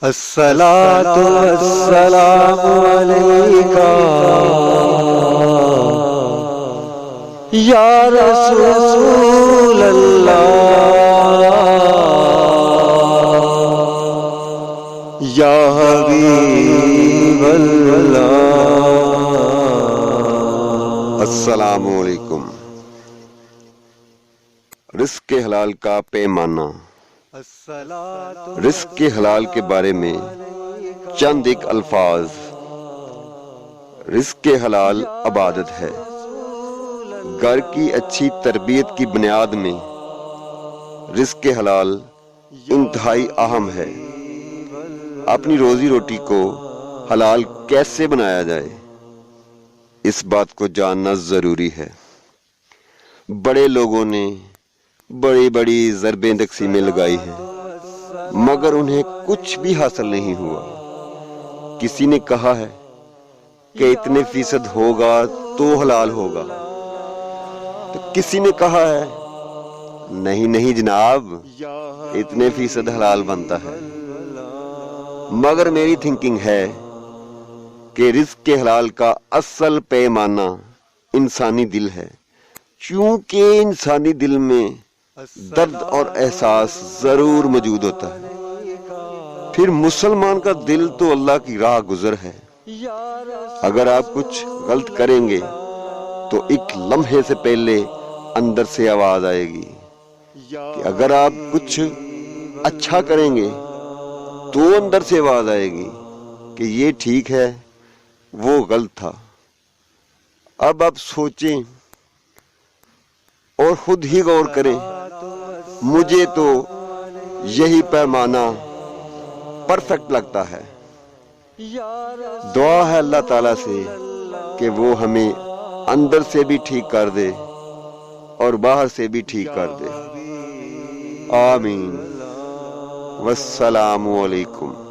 الصلاۃ والسلام علیکہ یا رسول اللہ یا حبیب اللہ۔ السلام علیکم۔ رزق حلال کا پیمانہ۔ رزق حلال کے بارے میں چند ایک الفاظ۔ رزق حلال عبادت ہے۔ گھر کی اچھی تربیت کی بنیاد میں رزق حلال انتہائی اہم ہے۔ اپنی روزی روٹی کو حلال کیسے بنایا جائے، اس بات کو جاننا ضروری ہے۔ بڑے لوگوں نے بڑی بڑی ضربیں تقسیمیں لگائی ہیں، مگر انہیں کچھ بھی حاصل نہیں ہوا۔ کسی نے کہا ہے کہ اتنے فیصد ہوگا تو حلال ہوگا، تو کسی نے کہا ہے نہیں جناب، اتنے فیصد حلال بنتا ہے۔ مگر میری تھنکنگ ہے کہ رزق حلال کا اصل پیمانہ انسانی دل ہے، چونکہ انسانی دل میں درد اور احساس ضرور موجود ہوتا ہے۔ پھر مسلمان کا دل تو اللہ کی راہ گزر ہے۔ اگر آپ کچھ غلط کریں گے تو ایک لمحے سے پہلے اندر سے آواز آئے گی کہ اگر آپ کچھ اچھا کریں گے تو اندر سے آواز آئے گی کہ یہ ٹھیک ہے، وہ غلط تھا۔ اب آپ سوچیں اور خود ہی غور کریں۔ مجھے تو یہی پیمانہ پرفیکٹ لگتا ہے۔ دعا ہے اللہ تعالیٰ سے کہ وہ ہمیں اندر سے بھی ٹھیک کر دے اور باہر سے بھی ٹھیک کر دے۔ آمین۔ والسلام علیکم۔